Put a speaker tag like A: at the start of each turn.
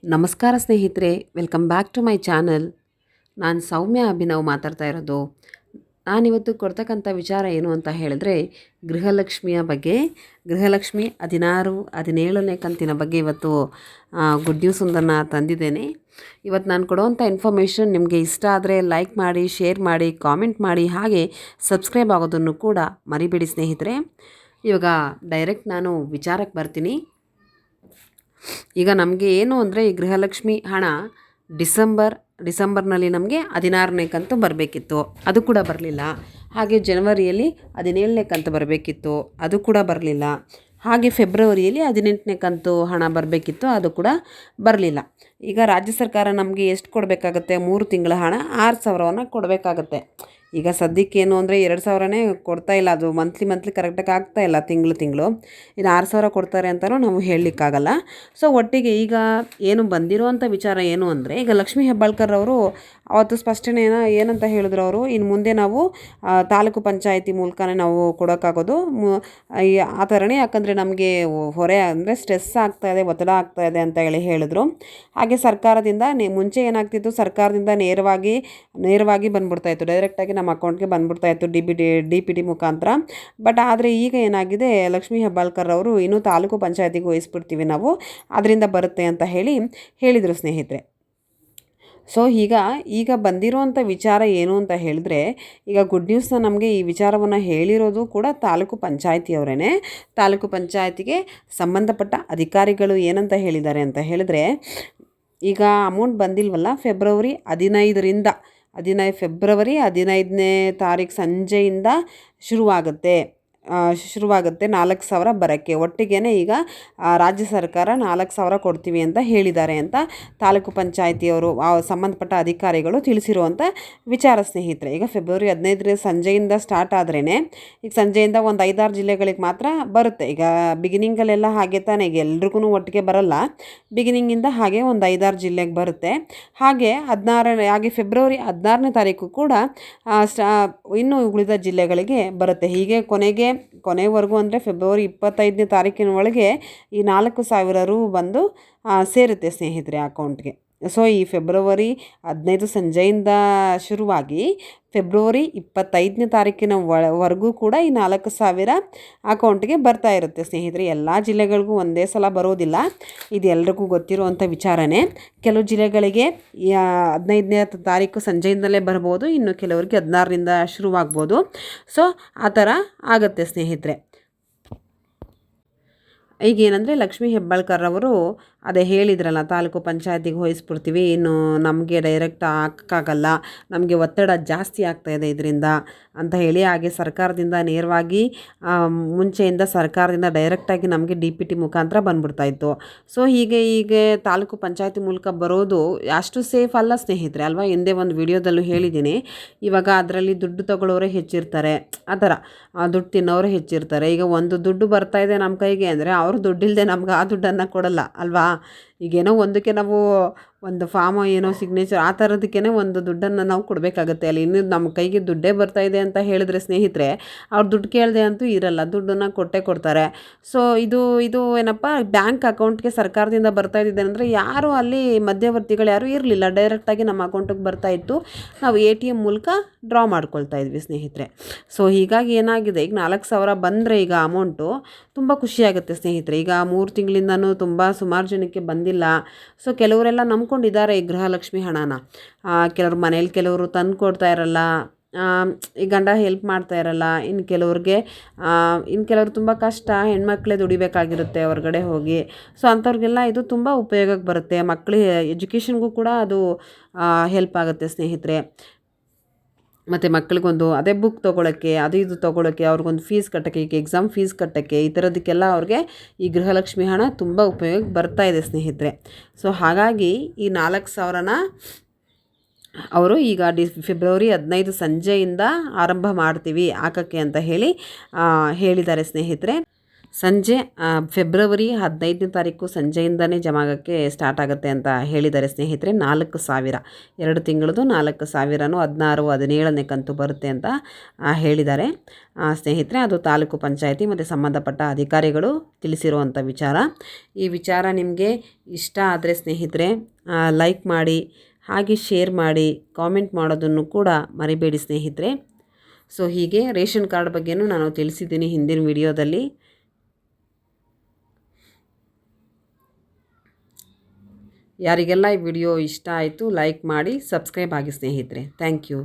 A: ನಮಸ್ಕಾರ ಸ್ನೇಹಿತರೆ, welcome back to my channel. ನಾನು ಸೌಮ್ಯ ಅಭಿನವ್ ಮಾತಾಡ್ತಾ ಇರೋದು. ನಾನಿವತ್ತು ಕೊಡ್ತಕ್ಕಂಥ ವಿಚಾರ ಏನು ಅಂತ ಹೇಳಿದ್ರೆ, ಗೃಹಲಕ್ಷ್ಮಿಯ ಬಗ್ಗೆ. ಗೃಹಲಕ್ಷ್ಮಿ 16, 17ನೇ ಕಂತಿನ ಬಗ್ಗೆ ಇವತ್ತು ಗುಡ್ ನ್ಯೂಸ್ ಒಂದನ್ನು ತಂದಿದ್ದೇನೆ. ಇವತ್ತು ನಾನು ಕೊಡುವಂಥ ಇನ್ಫಾರ್ಮೇಷನ್ ನಿಮಗೆ ಇಷ್ಟ ಆದರೆ ಲೈಕ್ ಮಾಡಿ, ಶೇರ್ ಮಾಡಿ, ಕಾಮೆಂಟ್ ಮಾಡಿ, ಹಾಗೆ ಸಬ್ಸ್ಕ್ರೈಬ್ ಆಗೋದನ್ನು ಕೂಡ ಮರಿಬೇಡಿ ಸ್ನೇಹಿತರೆ. ಇವಾಗ ಡೈರೆಕ್ಟ್ ನಾನು ವಿಚಾರಕ್ಕೆ ಬರ್ತೀನಿ. ಈಗ ನಮಗೆ ಏನು ಅಂದರೆ, ಈ ಗೃಹಲಕ್ಷ್ಮಿ ಹಣ ಡಿಸೆಂಬರ್ನಲ್ಲಿ ನಮಗೆ 16ನೇ ಕಂತು ಬರಬೇಕಿತ್ತು, ಅದು ಕೂಡ ಬರಲಿಲ್ಲ. ಹಾಗೆ ಜನವರಿಯಲ್ಲಿ 17ನೇ ಕಂತು ಬರಬೇಕಿತ್ತು, ಅದು ಕೂಡ ಬರಲಿಲ್ಲ. ಹಾಗೆ ಫೆಬ್ರವರಿಯಲ್ಲಿ 18ನೇ ಕಂತು ಹಣ ಬರಬೇಕಿತ್ತು, ಅದು ಕೂಡ ಬರಲಿಲ್ಲ. ಈಗ ರಾಜ್ಯ ಸರ್ಕಾರ ನಮಗೆ ಎಷ್ಟು ಕೊಡಬೇಕಾಗತ್ತೆ? 3 ತಿಂಗಳ ಹಣ 6,000ವನ್ನು ಕೊಡಬೇಕಾಗತ್ತೆ. ಈಗ ಸದ್ಯಕ್ಕೇನು ಅಂದರೆ 2,000ನೇ ಕೊಡ್ತಾ ಇಲ್ಲ, ಅದು ಮಂತ್ಲಿ ಕರೆಕ್ಟಾಗಿ ಆಗ್ತಾ ಇಲ್ಲ, ತಿಂಗಳು ಇನ್ನು 6,000 ಕೊಡ್ತಾರೆ ಅಂತಲೂ ನಾವು ಹೇಳಲಿಕ್ಕಾಗಲ್ಲ. ಸೊ ಒಟ್ಟಿಗೆ ಈಗ ಏನು ಬಂದಿರುವಂಥ ವಿಚಾರ ಏನು ಅಂದರೆ, ಈಗ ಲಕ್ಷ್ಮೀ ಹೆಬ್ಬಾಳ್ಕರ್ ಅವರು ಅವತ್ತು ಸ್ಪಷ್ಟನೆ ಏನಂತ ಹೇಳಿದ್ರು ಅವರು, ಇನ್ನು ಮುಂದೆ ನಾವು ತಾಲೂಕು ಪಂಚಾಯಿತಿ ಮೂಲಕನೇ ನಾವು ಕೊಡೋಕ್ಕಾಗೋದು ಆ ಥರನೇ, ಯಾಕಂದರೆ ನಮಗೆ ಹೊರೆ ಅಂದರೆ ಸ್ಟ್ರೆಸ್ ಆಗ್ತಾಯಿದೆ, ಒತ್ತಡ ಆಗ್ತಾಯಿದೆ ಅಂತ ಹೇಳಿದರು. ಹಾಗೆ ಸರ್ಕಾರದಿಂದ ಮುಂಚೆ ಏನಾಗ್ತಿತ್ತು, ಸರ್ಕಾರದಿಂದ ನೇರವಾಗಿ ಬಂದ್ಬಿಡ್ತಾಯಿತ್ತು, ಡೈರೆಕ್ಟಾಗಿ ನಮ್ಮ ಅಕೌಂಟ್ಗೆ ಬಂದ್ಬಿಡ್ತಾಯಿತ್ತು ಡಿ ಪಿ ಟಿ ಮುಖಾಂತರ. ಬಟ್ ಆದರೆ ಈಗ ಏನಾಗಿದೆ, ಲಕ್ಷ್ಮೀ ಹೆಬ್ಬಾಳ್ಕರ್ ಅವರು ಇನ್ನೂ ತಾಲೂಕು ಪಂಚಾಯತಿಗೆ ವಹಿಸ್ಬಿಡ್ತೀವಿ ನಾವು, ಅದರಿಂದ ಬರುತ್ತೆ ಅಂತ ಹೇಳಿದರು ಸ್ನೇಹಿತರೆ. ಸೊ ಈಗ ಬಂದಿರೋವಂಥ ವಿಚಾರ ಏನು ಅಂತ ಹೇಳಿದ್ರೆ, ಈಗ ಗುಡ್ ನ್ಯೂಸ್ನ ನಮಗೆ ಈ ವಿಚಾರವನ್ನು ಹೇಳಿರೋದು ಕೂಡ ತಾಲೂಕು ಪಂಚಾಯತಿಯವರೇ. ತಾಲೂಕು ಪಂಚಾಯತಿಗೆ ಸಂಬಂಧಪಟ್ಟ ಅಧಿಕಾರಿಗಳು ಏನಂತ ಹೇಳಿದ್ದಾರೆ ಅಂತ ಹೇಳಿದ್ರೆ, ಈಗ ಅಮೌಂಟ್ ಬಂದಿಲ್ವಲ್ಲ, ಫೆಬ್ರವರಿ 15ನೇ ತಾರೀಕು ಸಂಜೆಯಿಂದ ಶುರುವಾಗುತ್ತೆ 4,000 ಬರೋಕ್ಕೆ. ಒಟ್ಟಿಗೆ ಈಗ ರಾಜ್ಯ ಸರ್ಕಾರ 4,000 ಕೊಡ್ತೀವಿ ಅಂತ ಹೇಳಿದ್ದಾರೆ ಅಂತ ತಾಲೂಕು ಪಂಚಾಯತಿಯವರು ಸಂಬಂಧಪಟ್ಟ ಅಧಿಕಾರಿಗಳು ತಿಳಿಸಿರುವಂಥ ವಿಚಾರ ಸ್ನೇಹಿತರೆ. ಈಗ ಫೆಬ್ರವರಿ 15 ಸಂಜೆಯಿಂದ ಸ್ಟಾರ್ಟ್ ಆದ್ರೇ ಈಗ ಸಂಜೆಯಿಂದ ಒಂದು 5-6 ಜಿಲ್ಲೆಗಳಿಗೆ ಮಾತ್ರ ಬರುತ್ತೆ. ಈಗ ಬಿಗಿನಿಂಗಲ್ಲೆಲ್ಲ ಹಾಗೆ ತಾನೇ, ಈಗ ಎಲ್ರಿಗೂ ಒಟ್ಟಿಗೆ ಬರಲ್ಲ, ಬಿಗಿನಿಂಗಿಂದ ಹಾಗೆ ಒಂದು 5-6 ಜಿಲ್ಲೆಗೆ ಬರುತ್ತೆ. ಹಾಗೆ ಫೆಬ್ರವರಿ 16ನೇ ತಾರೀಕು ಕೂಡ ಇನ್ನೂ ಉಳಿದ ಜಿಲ್ಲೆಗಳಿಗೆ ಬರುತ್ತೆ. ಹೀಗೆ ಕೊನೆವರೆಗೂ ಅಂದರೆ ಫೆಬ್ರವರಿ 25ನೇ ತಾರೀಕಿನ ಒಳಗೆ ಈ 4,000 ರು ಬಂದು ಸೇರುತ್ತೆ ಸ್ನೇಹಿತರೆ ಅಕೌಂಟ್ಗೆ. ಸೊ ಈ ಫೆಬ್ರವರಿ 15 ಸಂಜೆಯಿಂದ ಶುರುವಾಗಿ ಫೆಬ್ರವರಿ 25ನೇ ತಾರೀಕಿನ ವರೆಗೂ ಕೂಡ ಈ 4,000 ಅಕೌಂಟ್ಗೆ ಬರ್ತಾ ಇರುತ್ತೆ ಸ್ನೇಹಿತರೆ. ಎಲ್ಲ ಜಿಲ್ಲೆಗಳಿಗೂ ಒಂದೇ ಸಲ ಬರೋದಿಲ್ಲ, ಇದು ಎಲ್ರಿಗೂ ಗೊತ್ತಿರುವಂಥ ವಿಚಾರನೇ. ಕೆಲವು ಜಿಲ್ಲೆಗಳಿಗೆ 15ನೇ ತಾರೀಕು ಸಂಜೆಯಿಂದಲೇ ಬರ್ಬೋದು, ಇನ್ನು ಕೆಲವರಿಗೆ 16ರಿಂದ ಶುರುವಾಗ್ಬೋದು. ಸೊ ಆ ಥರ ಆಗುತ್ತೆ ಸ್ನೇಹಿತರೆ. ಈಗೇನೆಂದರೆ, ಲಕ್ಷ್ಮೀ ಹೆಬ್ಬಾಳ್ಕರ್ ಅವರು ಅದೇ ಹೇಳಿದ್ರಲ್ಲ, ತಾಲೂಕು ಪಂಚಾಯತಿಗೆ ವಹಿಸ್ಬಿಡ್ತೀವಿ, ಇನ್ನು ನಮಗೆ ಡೈರೆಕ್ಟ್ ಹಾಕೋಕ್ಕಾಗಲ್ಲ, ನಮಗೆ ಒತ್ತಡ ಜಾಸ್ತಿ ಆಗ್ತಾಯಿದೆ ಇದರಿಂದ ಅಂತ ಹೇಳಿ. ಹಾಗೆ ಸರ್ಕಾರದಿಂದ ನೇರವಾಗಿ ಮುಂಚೆಯಿಂದ ಸರ್ಕಾರದಿಂದ ಡೈರೆಕ್ಟಾಗಿ ನಮಗೆ ಡಿ ಪಿ ಟಿ ಮುಖಾಂತರ ಬಂದ್ಬಿಡ್ತಾಯಿತ್ತು. ಸೊ ಹೀಗೆ ತಾಲೂಕು ಪಂಚಾಯತಿ ಮೂಲಕ ಬರೋದು ಅಷ್ಟು ಸೇಫ್ ಅಲ್ಲ ಸ್ನೇಹಿತರೆ, ಅಲ್ವಾ? ಹಿಂದೆ ಒಂದು ವಿಡಿಯೋದಲ್ಲೂ ಹೇಳಿದ್ದೀನಿ. ಇವಾಗ ಅದರಲ್ಲಿ ದುಡ್ಡು ತಗೊಳ್ಳೋರೇ ಹೆಚ್ಚಿರ್ತಾರೆ, ಆ ಥರ ದುಡ್ಡು ತಿನ್ನೋರೇ ಹೆಚ್ಚಿರ್ತಾರೆ. ಈಗ ಒಂದು ದುಡ್ಡು ಬರ್ತಾಯಿದೆ ನಮ್ಮ ಕೈಗೆ ಅಂದರೆ, ಅವರು ದುಡ್ಡಿಲ್ಲದೆ ನಮ್ಗೆ ಆ ದುಡ್ಡನ್ನು ಕೊಡಲ್ಲ, ಅಲ್ವಾ? ಈಗೇನೋ ಒಂದಕ್ಕೆ ನಾವು ಒಂದು ಫಾರ್ಮ್ ಏನೋ ಸಿಗ್ನೇಚರ್ ಆ ಥರದಕ್ಕೇ ಒಂದು ದುಡ್ಡನ್ನು ನಾವು ಕೊಡಬೇಕಾಗತ್ತೆ. ಅಲ್ಲಿ ಇನ್ನೂ ನಮ್ಮ ಕೈಗೆ ದುಡ್ಡೇ ಬರ್ತಾಯಿದೆ ಅಂತ ಹೇಳಿದ್ರೆ ಸ್ನೇಹಿತರೆ, ಅವ್ರು ದುಡ್ಡು ಕೇಳದೆ ಅಂತೂ ಇರಲ್ಲ, ದುಡ್ಡನ್ನು ಕೊಟ್ಟೇ ಕೊಡ್ತಾರೆ. ಸೊ ಇದು ಏನಪ್ಪ, ಬ್ಯಾಂಕ್ ಅಕೌಂಟ್ಗೆ ಸರ್ಕಾರದಿಂದ ಬರ್ತಾ ಇದ್ದಿದೆ ಅಂದರೆ ಯಾರು ಅಲ್ಲಿ ಮಧ್ಯವರ್ತಿಗಳು ಯಾರೂ ಇರಲಿಲ್ಲ, ಡೈರೆಕ್ಟಾಗಿ ನಮ್ಮ ಅಕೌಂಟಿಗೆ ಬರ್ತಾಯಿತ್ತು, ನಾವು ATM ಮೂಲಕ ಡ್ರಾ ಮಾಡ್ಕೊಳ್ತಾ ಇದ್ವಿ ಸ್ನೇಹಿತರೆ. ಸೊ ಹೀಗಾಗಿ ಏನಾಗಿದೆ, ಈಗ 4,000 ಬಂದರೆ ಈಗ ಅಮೌಂಟು ತುಂಬ ಖುಷಿಯಾಗುತ್ತೆ ಸ್ನೇಹಿತರೆ. ಈಗ 3 ತಿಂಗಳಿಂದನೂ ಸುಮಾರು ಜನಕ್ಕೆ ಬಂದಿಲ್ಲ. ಸೊ ಕೆಲವರೆಲ್ಲ ನಂಬ್ಕೊಂಡಿದ್ದಾರೆ ಈ ಗೃಹಲಕ್ಷ್ಮಿ ಹಣನ. ಕೆಲವರು ತಂದು ಕೊಡ್ತಾ ಇರಲ್ಲ, ಈ ಗಂಡ ಹೆಲ್ಪ್ ಮಾಡ್ತಾ ಇರಲ್ಲ, ಇನ್ನು ಕೆಲವರು ತುಂಬ ಕಷ್ಟ, ಹೆಣ್ಮಕ್ಳೇ ದುಡಿಬೇಕಾಗಿರುತ್ತೆ ಹೊರಗಡೆ ಹೋಗಿ. ಸೊ ಅಂಥವ್ರಿಗೆಲ್ಲ ಇದು ತುಂಬ ಉಪಯೋಗಕ್ಕೆ ಬರುತ್ತೆ. ಮಕ್ಕಳಿಗೆ ಎಜುಕೇಷನ್ಗೂ ಕೂಡ ಅದು ಹೆಲ್ಪ್ ಆಗುತ್ತೆ ಸ್ನೇಹಿತರೆ. ಮತ್ತು ಮಕ್ಕಳಿಗೊಂದು ಅದೇ ಬುಕ್ ತೊಗೊಳಕ್ಕೆ, ಇದು ತೊಗೊಳಕ್ಕೆ, ಅವ್ರಿಗೊಂದು ಫೀಸ್ ಕಟ್ಟೋಕ್ಕೆ, ಈಗ ಎಕ್ಸಾಮ್ ಫೀಸ್ ಕಟ್ಟೋಕ್ಕೆ, ಈ ಥರದಕ್ಕೆಲ್ಲ ಅವ್ರಿಗೆ ಈ ಗೃಹಲಕ್ಷ್ಮಿ ಹಣ ತುಂಬ ಉಪಯೋಗಕ್ಕೆ ಬರ್ತಾ ಇದೆ ಸ್ನೇಹಿತರೆ. ಸೊ ಹಾಗಾಗಿ ಈ 4,000ನ ಅವರು ಈಗ ಫೆಬ್ರವರಿ 15 ಸಂಜೆಯಿಂದ ಆರಂಭ ಮಾಡ್ತೀವಿ ಹಾಕೋಕ್ಕೆ ಅಂತ ಹೇಳಿದ್ದಾರೆ ಸ್ನೇಹಿತರೆ. ಸಂಜೆ ಫೆಬ್ರವರಿ 15ನೇ ತಾರೀಕು ಸಂಜೆಯಿಂದನೇ ಜಮಾ ಆಗೋಕ್ಕೆ ಸ್ಟಾರ್ಟ್ ಆಗುತ್ತೆ ಅಂತ ಹೇಳಿದ್ದಾರೆ ಸ್ನೇಹಿತರೆ. 4,000 2 ತಿಂಗಳದ್ದು 4,000 16, 17ನೇ ಕಂತು ಬರುತ್ತೆ ಅಂತ ಹೇಳಿದ್ದಾರೆ ಸ್ನೇಹಿತರೆ. ಅದು ತಾಲೂಕು ಪಂಚಾಯತಿ ಮತ್ತು ಸಂಬಂಧಪಟ್ಟ ಅಧಿಕಾರಿಗಳು ತಿಳಿಸಿರುವಂಥ ವಿಚಾರ. ಈ ವಿಚಾರ ನಿಮಗೆ ಇಷ್ಟ ಆದರೆ ಸ್ನೇಹಿತರೆ ಲೈಕ್ ಮಾಡಿ, ಹಾಗೆ ಶೇರ್ ಮಾಡಿ, ಕಾಮೆಂಟ್ ಮಾಡೋದನ್ನು ಕೂಡ ಮರಿಬೇಡಿ ಸ್ನೇಹಿತರೆ. ಸೊ ಹೀಗೆ ರೇಷನ್ ಕಾರ್ಡ್ ಬಗ್ಗೆನೂ ನಾನು ತಿಳಿಸಿದ್ದೀನಿ ಹಿಂದಿನ ವಿಡಿಯೋದಲ್ಲಿ. ಯಾರಿಗೆಲ್ಲ ಈ ವಿಡಿಯೋ ಇಷ್ಟ ಆಯಿತು ಲೈಕ್ ಮಾಡಿ, ಸಬ್ಸ್ಕ್ರೈಬ್ ಆಗಿ ಸ್ನೇಹಿತರೆ. Thank you.